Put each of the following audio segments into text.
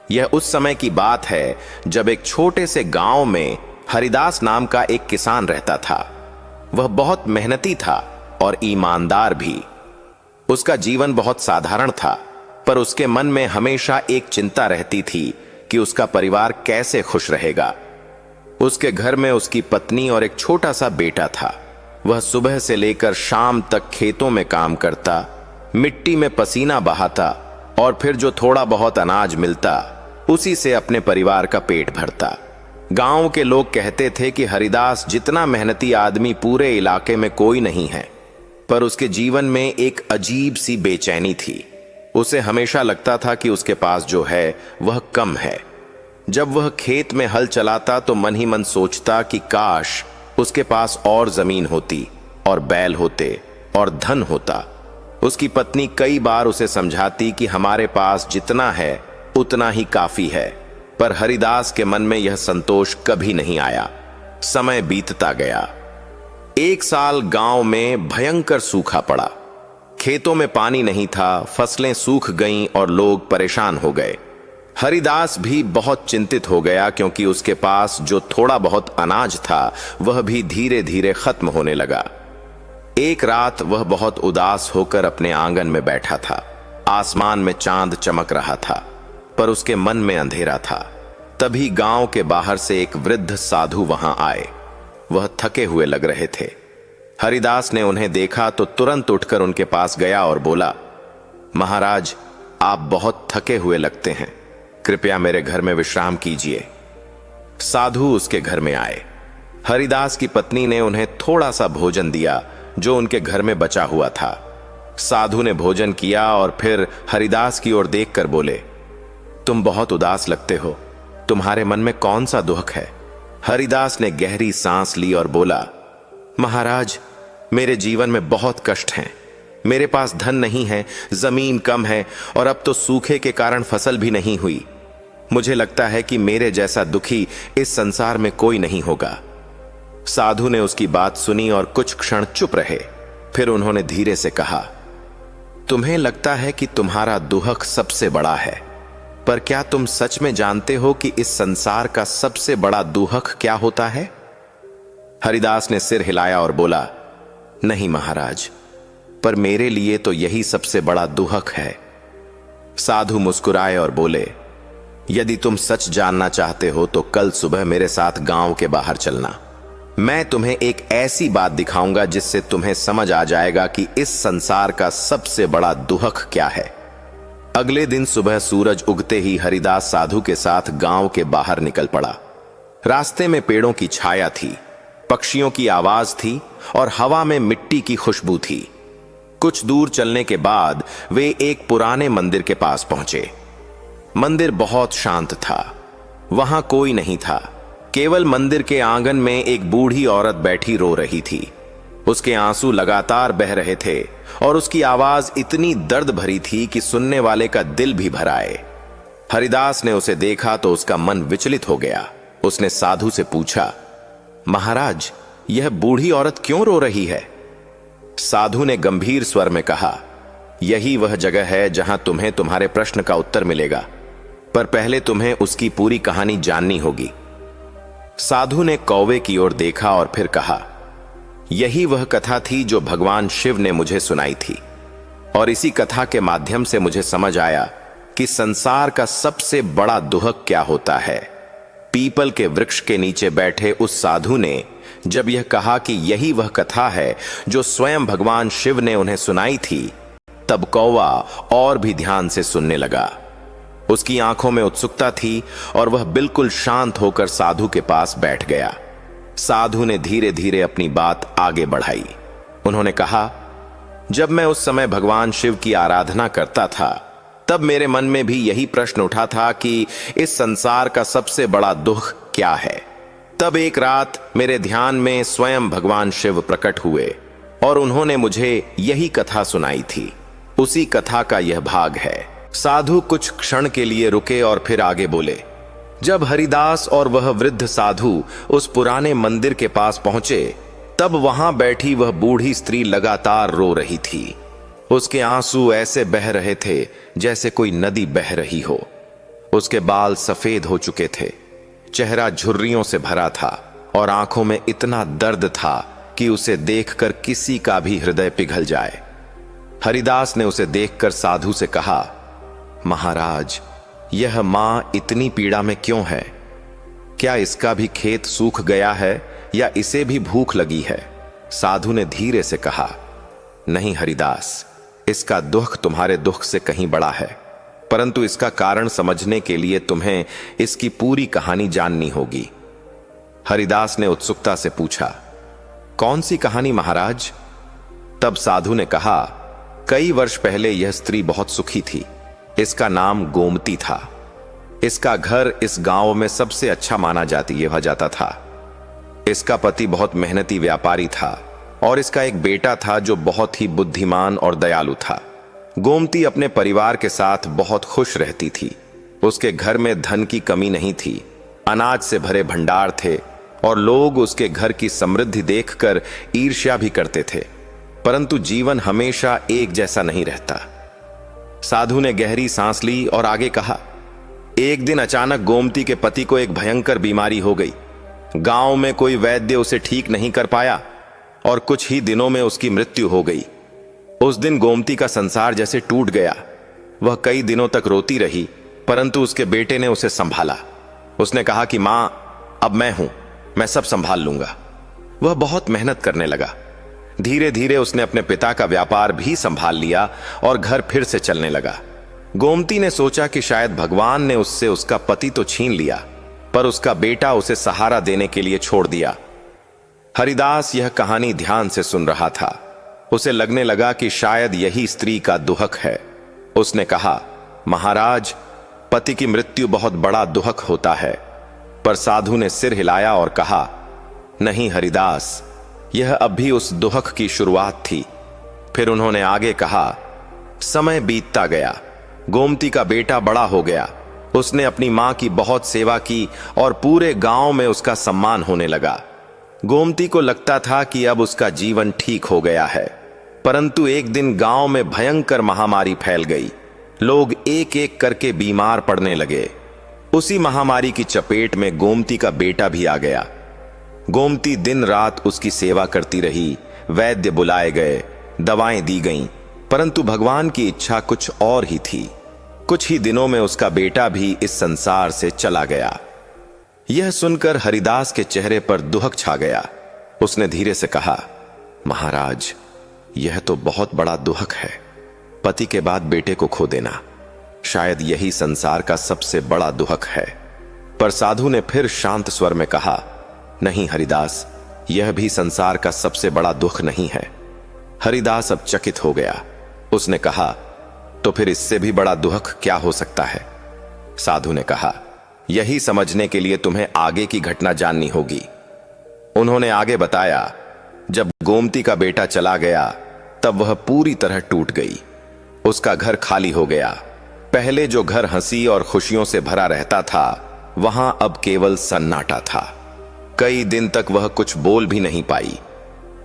यह उस समय की बात है जब एक छोटे से गांव में हरिदास नाम का एक किसान रहता था। वह बहुत मेहनती था और ईमानदार भी। उसका जीवन बहुत साधारण था, पर उसके मन में हमेशा एक चिंता रहती थी कि उसका परिवार कैसे खुश रहेगा। उसके घर में उसकी पत्नी और एक छोटा सा बेटा था। वह सुबह से लेकर शाम तक खेतों में काम करता, मिट्टी में पसीना बहाता और फिर जो थोड़ा बहुत अनाज मिलता उसी से अपने परिवार का पेट भरता। गांव के लोग कहते थे कि हरिदास जितना मेहनती आदमी पूरे इलाके में कोई नहीं है, पर उसके जीवन में एक अजीब सी बेचैनी थी। उसे हमेशा लगता था कि उसके पास जो है वह कम है। जब वह खेत में हल चलाता तो मन ही मन सोचता कि काश उसके पास और जमीन होती और बैल होते और धन होता। उसकी पत्नी कई बार उसे समझाती कि हमारे पास जितना है उतना ही काफी है, पर हरिदास के मन में यह संतोष कभी नहीं आया। समय बीतता गया। एक साल गांव में भयंकर सूखा पड़ा। खेतों में पानी नहीं था, फसलें सूख गईं और लोग परेशान हो गए। हरिदास भी बहुत चिंतित हो गया, क्योंकि उसके पास जो थोड़ा बहुत अनाज था वह भी धीरे धीरे खत्म होने लगा। एक रात वह बहुत उदास होकर अपने आंगन में बैठा था। आसमान में चांद चमक रहा था, पर उसके मन में अंधेरा था। तभी गांव के बाहर से एक वृद्ध साधु वहां आए। वह थके हुए लग रहे थे। हरिदास ने उन्हें देखा तो तुरंत उठकर उनके पास गया और बोला, महाराज, आप बहुत थके हुए लगते हैं, कृपया मेरे घर में विश्राम कीजिए। साधु उसके घर में आए। हरिदास की पत्नी ने उन्हें थोड़ा सा भोजन दिया जो उनके घर में बचा हुआ था। साधु ने भोजन किया और फिर हरिदास की ओर देखकर बोले, तुम बहुत उदास लगते हो, तुम्हारे मन में कौन सा दुख है? हरिदास ने गहरी सांस ली और बोला, महाराज, मेरे जीवन में बहुत कष्ट हैं। मेरे पास धन नहीं है, जमीन कम है और अब तो सूखे के कारण फसल भी नहीं हुई। मुझे लगता है कि मेरे जैसा दुखी इस संसार में कोई नहीं होगा। साधु ने उसकी बात सुनी और कुछ क्षण चुप रहे। फिर उन्होंने धीरे से कहा, तुम्हें लगता है कि तुम्हारा दुख सबसे बड़ा है, पर क्या तुम सच में जानते हो कि इस संसार का सबसे बड़ा दुख क्या होता है? हरिदास ने सिर हिलाया और बोला, नहीं महाराज, पर मेरे लिए तो यही सबसे बड़ा दुख है। साधु मुस्कुराए और बोले, यदि तुम सच जानना चाहते हो तो कल सुबह मेरे साथ गांव के बाहर चलना। मैं तुम्हें एक ऐसी बात दिखाऊंगा जिससे तुम्हें समझ आ जाएगा कि इस संसार का सबसे बड़ा दुख क्या है। अगले दिन सुबह सूरज उगते ही हरिदास साधु के साथ गांव के बाहर निकल पड़ा। रास्ते में पेड़ों की छाया थी, पक्षियों की आवाज थी और हवा में मिट्टी की खुशबू थी। कुछ दूर चलने के बाद वे एक पुराने मंदिर के पास पहुंचे। मंदिर बहुत शांत था। वहां कोई नहीं था। केवल मंदिर के आंगन में एक बूढ़ी औरत बैठी रो रही थी। उसके आंसू लगातार बह रहे थे और उसकी आवाज इतनी दर्द भरी थी कि सुनने वाले का दिल भी भर आए। हरिदास ने उसे देखा तो उसका मन विचलित हो गया। उसने साधु से पूछा, महाराज, यह बूढ़ी औरत क्यों रो रही है? साधु ने गंभीर स्वर में कहा, यही वह जगह है जहां तुम्हें तुम्हारे प्रश्न का उत्तर मिलेगा, पर पहले तुम्हें उसकी पूरी कहानी जाननी होगी। साधु ने कौवे की ओर देखा और फिर कहा, यही वह कथा थी जो भगवान शिव ने मुझे सुनाई थी, और इसी कथा के माध्यम से मुझे समझ आया कि संसार का सबसे बड़ा दुख क्या होता है। पीपल के वृक्ष के नीचे बैठे उस साधु ने जब यह कहा कि यही वह कथा है जो स्वयं भगवान शिव ने उन्हें सुनाई थी, तब कौवा और भी ध्यान से सुनने लगा। उसकी आंखों में उत्सुकता थी और वह बिल्कुल शांत होकर साधु के पास बैठ गया। साधु ने धीरे धीरे अपनी बात आगे बढ़ाई। उन्होंने कहा, जब मैं उस समय भगवान शिव की आराधना करता था, तब मेरे मन में भी यही प्रश्न उठा था कि इस संसार का सबसे बड़ा दुख क्या है। तब एक रात मेरे ध्यान में स्वयं भगवान शिव प्रकट हुए और उन्होंने मुझे यही कथा सुनाई थी। उसी कथा का यह भाग है। साधु कुछ क्षण के लिए रुके और फिर आगे बोले, जब हरिदास और वह वृद्ध साधु उस पुराने मंदिर के पास पहुंचे, तब वहां बैठी वह बूढ़ी स्त्री लगातार रो रही थी। उसके आंसू ऐसे बह रहे थे जैसे कोई नदी बह रही हो। उसके बाल सफेद हो चुके थे, चेहरा झुर्रियों से भरा था और आंखों में इतना दर्द था कि उसे देखकर किसी का भी हृदय पिघल जाए। हरिदास ने उसे देखकर साधु से कहा, महाराज, यह मां इतनी पीड़ा में क्यों है? क्या इसका भी खेत सूख गया है या इसे भी भूख लगी है? साधु ने धीरे से कहा, नहीं हरिदास, इसका दुख तुम्हारे दुख से कहीं बड़ा है, परंतु इसका कारण समझने के लिए तुम्हें इसकी पूरी कहानी जाननी होगी। हरिदास ने उत्सुकता से पूछा, कौन सी कहानी महाराज? तब साधु ने कहा, कई वर्ष पहले यह स्त्री बहुत सुखी थी। इसका नाम गोमती था। इसका घर इस गांव में सबसे अच्छा माना जाता था। इसका पति बहुत मेहनती व्यापारी था और इसका एक बेटा था जो बहुत ही बुद्धिमान और दयालु था। गोमती अपने परिवार के साथ बहुत खुश रहती थी। उसके घर में धन की कमी नहीं थी, अनाज से भरे भंडार थे और लोग उसके घर की समृद्धि देखकर ईर्ष्या भी करते थे। परंतु जीवन हमेशा एक जैसा नहीं रहता। साधु ने गहरी सांस ली और आगे कहा, एक दिन अचानक गोमती के पति को एक भयंकर बीमारी हो गई। गांव में कोई वैद्य उसे ठीक नहीं कर पाया और कुछ ही दिनों में उसकी मृत्यु हो गई। उस दिन गोमती का संसार जैसे टूट गया। वह कई दिनों तक रोती रही, परंतु उसके बेटे ने उसे संभाला। उसने कहा कि मां, अब मैं हूं, मैं सब संभाल लूंगा। वह बहुत मेहनत करने लगा। धीरे धीरे उसने अपने पिता का व्यापार भी संभाल लिया और घर फिर से चलने लगा। गोमती ने सोचा कि शायद भगवान ने उससे उसका पति तो छीन लिया, पर उसका बेटा उसे सहारा देने के लिए छोड़ दिया। हरिदास यह कहानी ध्यान से सुन रहा था। उसे लगने लगा कि शायद यही स्त्री का दुहक है। उसने कहा, महाराज, पति की मृत्यु बहुत बड़ा दुहक होता है। पर साधु ने सिर हिलाया और कहा, नहीं हरिदास, यह अब भी उस दुहक की शुरुआत थी। फिर उन्होंने आगे कहा, समय बीतता गया, गोमती का बेटा बड़ा हो गया। उसने अपनी मां की बहुत सेवा की और पूरे गांव में उसका सम्मान होने लगा। गोमती को लगता था कि अब उसका जीवन ठीक हो गया है, परंतु एक दिन गांव में भयंकर महामारी फैल गई। लोग एक एक करके बीमार पड़ने लगे। उसी महामारी की चपेट में गोमती का बेटा भी आ गया। गोमती दिन रात उसकी सेवा करती रही। वैद्य बुलाए गए, दवाएं दी गईं, परंतु भगवान की इच्छा कुछ और ही थी। कुछ ही दिनों में उसका बेटा भी इस संसार से चला गया। यह सुनकर हरिदास के चेहरे पर दुहक छा गया। उसने धीरे से कहा, महाराज, यह तो बहुत बड़ा दुहक है। पति के बाद बेटे को खो देना, शायद यही संसार का सबसे बड़ा दुहक है। पर साधु ने फिर शांत स्वर में कहा, नहीं हरिदास, यह भी संसार का सबसे बड़ा दुख नहीं है। हरिदास अब चकित हो गया। उसने कहा, तो फिर इससे भी बड़ा दुहक क्या हो सकता है? साधु ने कहा, यही समझने के लिए तुम्हें आगे की घटना जाननी होगी। उन्होंने आगे बताया, जब गोमती का बेटा चला गया तब वह पूरी तरह टूट गई। उसका घर खाली हो गया। पहले जो घर हंसी और खुशियों से भरा रहता था, वहां अब केवल सन्नाटा था। कई दिन तक वह कुछ बोल भी नहीं पाई।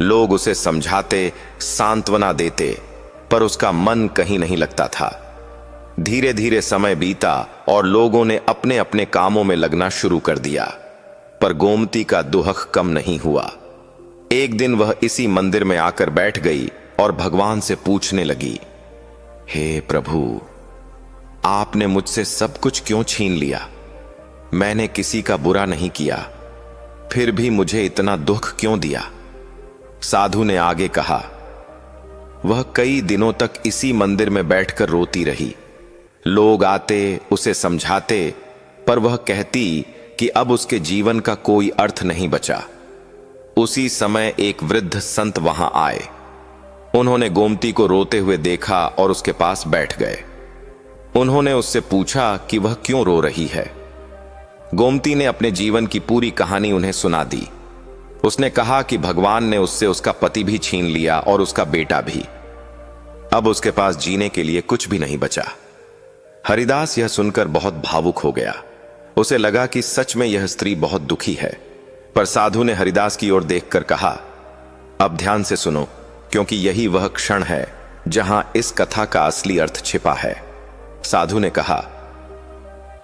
लोग उसे समझाते, सांत्वना देते, पर उसका मन कहीं नहीं लगता था। धीरे धीरे समय बीता और लोगों ने अपने अपने कामों में लगना शुरू कर दिया, पर गोमती का दुहक कम नहीं हुआ। एक दिन वह इसी मंदिर में आकर बैठ गई और भगवान से पूछने लगी, हे प्रभु, आपने मुझसे सब कुछ क्यों छीन लिया? मैंने किसी का बुरा नहीं किया, फिर भी मुझे इतना दुख क्यों दिया? साधु ने आगे कहा, वह कई दिनों तक इसी मंदिर में बैठकर रोती रही। लोग आते, उसे समझाते, पर वह कहती कि अब उसके जीवन का कोई अर्थ नहीं बचा। उसी समय एक वृद्ध संत वहां आए। उन्होंने गोमती को रोते हुए देखा और उसके पास बैठ गए। उन्होंने उससे पूछा कि वह क्यों रो रही है। गोमती ने अपने जीवन की पूरी कहानी उन्हें सुना दी। उसने कहा कि भगवान ने उससे उसका पति भी छीन लिया और उसका बेटा भी। अब उसके पास जीने के लिए कुछ भी नहीं बचा। हरिदास यह सुनकर बहुत भावुक हो गया। उसे लगा कि सच में यह स्त्री बहुत दुखी है। पर साधु ने हरिदास की ओर देखकर कहा, अब ध्यान से सुनो, क्योंकि यही वह क्षण है जहां इस कथा का असली अर्थ छिपा है। साधु ने कहा,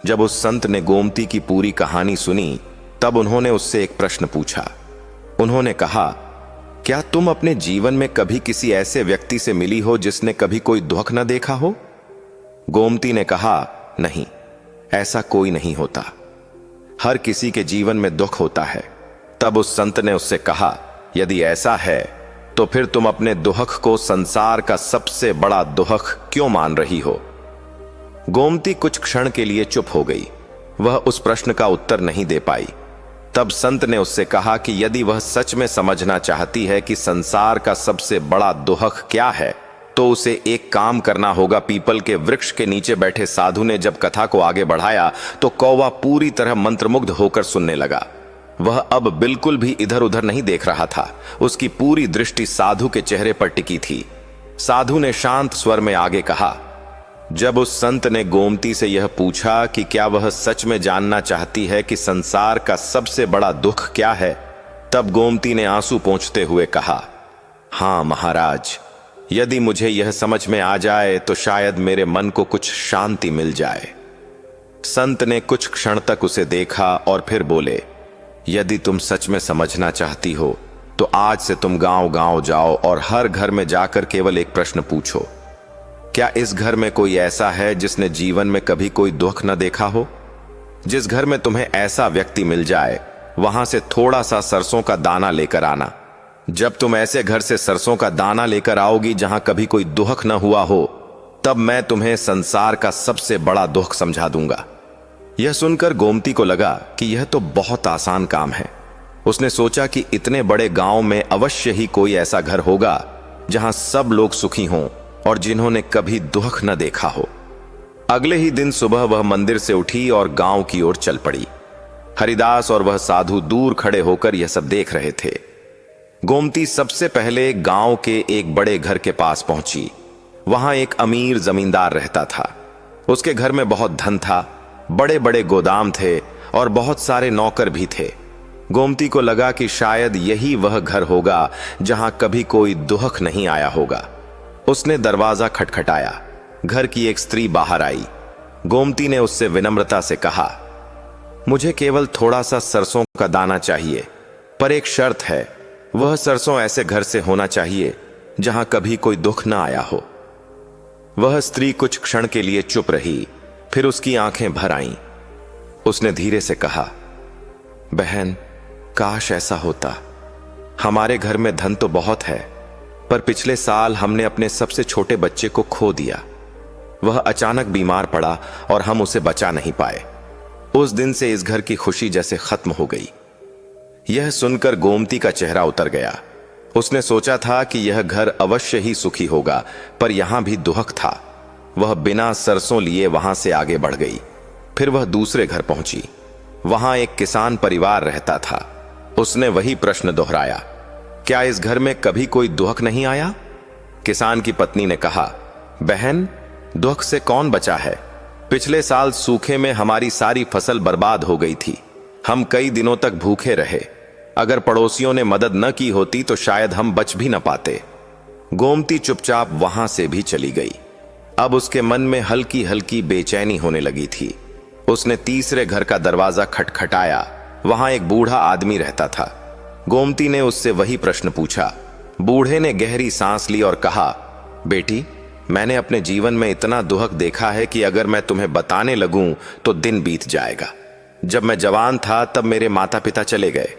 जब उस संत ने गोमती की पूरी कहानी सुनी, तब उन्होंने उससे एक प्रश्न पूछा। उन्होंने कहा, क्या तुम अपने जीवन में कभी किसी ऐसे व्यक्ति से मिली हो जिसने कभी कोई दुख न देखा हो? गोमती ने कहा, नहीं, ऐसा कोई नहीं होता। हर किसी के जीवन में दुख होता है। तब उस संत ने उससे कहा, यदि ऐसा है तो फिर तुम अपने दुख को संसार का सबसे बड़ा दुख क्यों मान रही हो? गोमती कुछ क्षण के लिए चुप हो गई। वह उस प्रश्न का उत्तर नहीं दे पाई। तब संत ने उससे कहा कि यदि वह सच में समझना चाहती है कि संसार का सबसे बड़ा दुख क्या है, तो उसे एक काम करना होगा। पीपल के वृक्ष के नीचे बैठे साधु ने जब कथा को आगे बढ़ाया तो कौवा पूरी तरह मंत्रमुग्ध होकर सुनने लगा। वह अब बिल्कुल भी इधर उधर नहीं देख रहा था। उसकी पूरी दृष्टि साधु के चेहरे पर टिकी थी। साधु ने शांत स्वर में आगे कहा, जब उस संत ने गोमती से यह पूछा कि क्या वह सच में जानना चाहती है कि संसार का सबसे बड़ा दुख क्या है, तब गोमती ने आंसू पोंछते हुए कहा, हां महाराज, यदि मुझे यह समझ में आ जाए तो शायद मेरे मन को कुछ शांति मिल जाए। संत ने कुछ क्षण तक उसे देखा और फिर बोले, यदि तुम सच में समझना चाहती हो तो आज से तुम गांव गांव जाओ और हर घर में जाकर केवल एक प्रश्न पूछो, क्या इस घर में कोई ऐसा है जिसने जीवन में कभी कोई दुख न देखा हो? जिस घर में तुम्हें ऐसा व्यक्ति मिल जाए, वहां से थोड़ा सा सरसों का दाना लेकर आना। जब तुम ऐसे घर से सरसों का दाना लेकर आओगी जहां कभी कोई दुख न हुआ हो, तब मैं तुम्हें संसार का सबसे बड़ा दुख समझा दूंगा। यह सुनकर गोमती को लगा कि यह तो बहुत आसान काम है। उसने सोचा कि इतने बड़े गांव में अवश्य ही कोई ऐसा घर होगा जहां सब लोग सुखी हों और जिन्होंने कभी दुख न देखा हो। अगले ही दिन सुबह वह मंदिर से उठी और गांव की ओर चल पड़ी। हरिदास और वह साधु दूर खड़े होकर यह सब देख रहे थे। गोमती सबसे पहले गांव के एक बड़े घर के पास पहुंची। वहां एक अमीर जमींदार रहता था। उसके घर में बहुत धन था, बड़े बड़े गोदाम थे और बहुत सारे नौकर भी थे। गोमती को लगा कि शायद यही वह घर होगा जहां कभी कोई दुख नहीं आया होगा। उसने दरवाजा खटखटाया। घर की एक स्त्री बाहर आई। गोमती ने उससे विनम्रता से कहा, मुझे केवल थोड़ा सा सरसों का दाना चाहिए, पर एक शर्त है। वह सरसों ऐसे घर से होना चाहिए जहां कभी कोई दुख न आया हो। वह स्त्री कुछ क्षण के लिए चुप रही, फिर उसकी आंखें भर आईं। उसने धीरे से कहा, बहन, काश ऐसा होता। हमारे घर में धन तो बहुत है, पर पिछले साल हमने अपने सबसे छोटे बच्चे को खो दिया। वह अचानक बीमार पड़ा और हम उसे बचा नहीं पाए। उस दिन से इस घर की खुशी जैसे खत्म हो गई। यह सुनकर गोमती का चेहरा उतर गया। उसने सोचा था कि यह घर अवश्य ही सुखी होगा, पर यहां भी दुख था। वह बिना सरसों लिए वहां से आगे बढ़ गई। फिर वह दूसरे घर पहुंची। वहां एक किसान परिवार रहता था। उसने वही प्रश्न दोहराया, क्या इस घर में कभी कोई दुख नहीं आया? किसान की पत्नी ने कहा, बहन, दुख से कौन बचा है? पिछले साल सूखे में हमारी सारी फसल बर्बाद हो गई थी। हम कई दिनों तक भूखे रहे। अगर पड़ोसियों ने मदद न की होती तो शायद हम बच भी न पाते। गोमती चुपचाप वहां से भी चली गई। अब उसके मन में हल्की हल्की बेचैनी होने लगी थी। उसने तीसरे घर का दरवाजा खटखटाया। वहां एक बूढ़ा आदमी रहता था। गोमती ने उससे वही प्रश्न पूछा। बूढ़े ने गहरी सांस ली और कहा, बेटी, मैंने अपने जीवन में इतना दुख देखा है कि अगर मैं तुम्हें बताने लगूं तो दिन बीत जाएगा। जब मैं जवान था तब मेरे माता पिता चले गए।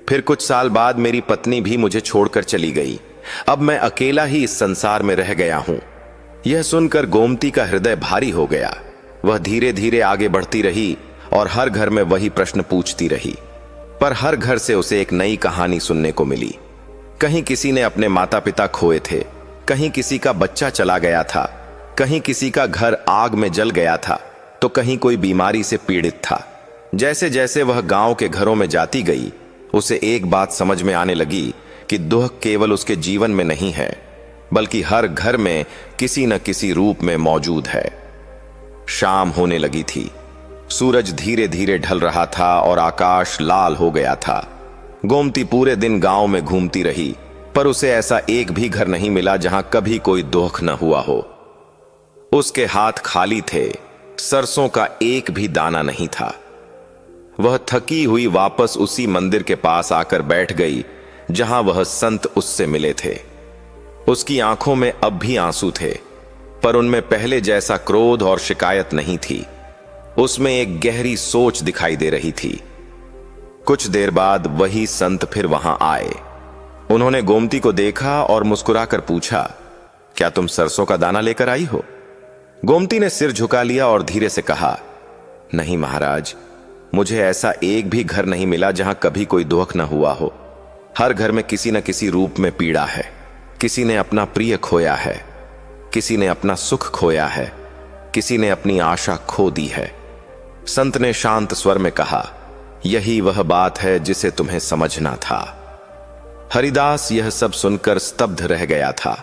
फिर कुछ साल बाद मेरी पत्नी भी मुझे छोड़कर चली गई। अब मैं अकेला ही इस संसार में रह गया हूं। यह सुनकर गोमती का हृदय भारी हो गया। वह धीरे धीरे आगे बढ़ती रही और हर घर में वही प्रश्न पूछती रही, पर हर घर से उसे एक नई कहानी सुनने को मिली। कहीं किसी ने अपने माता पिता खोए थे, कहीं किसी का बच्चा चला गया था, कहीं किसी का घर आग में जल गया था, तो कहीं कोई बीमारी से पीड़ित था। जैसे जैसे वह गांव के घरों में जाती गई, उसे एक बात समझ में आने लगी कि दुख केवल उसके जीवन में नहीं है, बल्कि हर घर में किसी न किसी रूप में मौजूद है। शाम होने लगी थी। सूरज धीरे धीरे ढल रहा था और आकाश लाल हो गया था। गोमती पूरे दिन गांव में घूमती रही, पर उसे ऐसा एक भी घर नहीं मिला जहां कभी कोई दुख न हुआ हो। उसके हाथ खाली थे। सरसों का एक भी दाना नहीं था। वह थकी हुई वापस उसी मंदिर के पास आकर बैठ गई जहां वह संत उससे मिले थे। उसकी आंखों में अब भी आंसू थे, पर उनमें पहले जैसा क्रोध और शिकायत नहीं थी। उसमें एक गहरी सोच दिखाई दे रही थी। कुछ देर बाद वही संत फिर वहां आए। उन्होंने गोमती को देखा और मुस्कुराकर पूछा, क्या तुम सरसों का दाना लेकर आई हो? गोमती ने सिर झुका लिया और धीरे से कहा, नहीं महाराज, मुझे ऐसा एक भी घर नहीं मिला जहां कभी कोई दुख न हुआ हो। हर घर में किसी न किसी रूप में पीड़ा है। किसी ने अपना प्रिय खोया है, किसी ने अपना सुख खोया है, किसी ने अपनी आशा खो दी है। संत ने शांत स्वर में कहा, यही वह बात है जिसे तुम्हें समझना था। हरिदास यह सब सुनकर स्तब्ध रह गया था।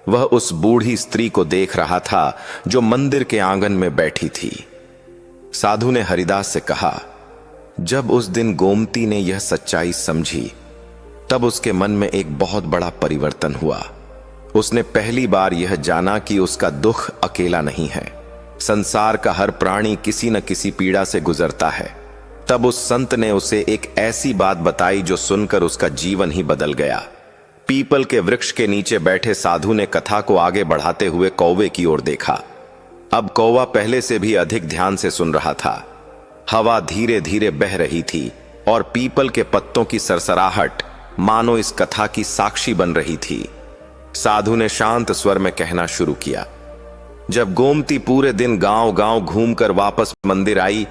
वह उस बूढ़ी स्त्री को देख रहा था जो मंदिर के आंगन में बैठी थी। साधु ने हरिदास से कहा, जब उस दिन गोमती ने यह सच्चाई समझी, तब उसके मन में एक बहुत बड़ा परिवर्तन हुआ। उसने पहली बार यह जाना कि उसका दुख अकेला नहीं है। संसार का हर प्राणी किसी न किसी पीड़ा से गुजरता है। तब उस संत ने उसे एक ऐसी बात बताई जो सुनकर उसका जीवन ही बदल गया। पीपल के वृक्ष के नीचे बैठे साधु ने कथा को आगे बढ़ाते हुए कौवे की ओर देखा। अब कौवा पहले से भी अधिक ध्यान से सुन रहा था। हवा धीरे धीरे बह रही थी और पीपल के पत्तों की सरसराहट मानो इस कथा की साक्षी बन रही थी। साधु ने शांत स्वर में कहना शुरू किया, जब गोमती पूरे दिन गांव गांव घूमकर वापस मंदिर आई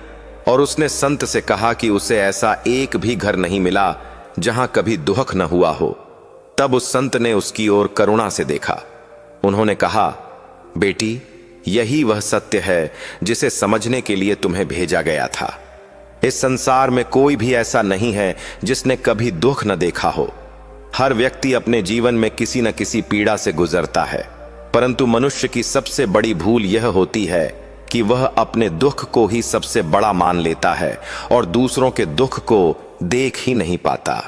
और उसने संत से कहा कि उसे ऐसा एक भी घर नहीं मिला जहां कभी दुख न हुआ हो, तब उस संत ने उसकी ओर करुणा से देखा। उन्होंने कहा, बेटी, यही वह सत्य है जिसे समझने के लिए तुम्हें भेजा गया था। इस संसार में कोई भी ऐसा नहीं है जिसने कभी दुख न देखा हो। हर व्यक्ति अपने जीवन में किसी न किसी पीड़ा से गुजरता है, परंतु मनुष्य की सबसे बड़ी भूल यह होती है कि वह अपने दुख को ही सबसे बड़ा मान लेता है और दूसरों के दुख को देख ही नहीं पाता।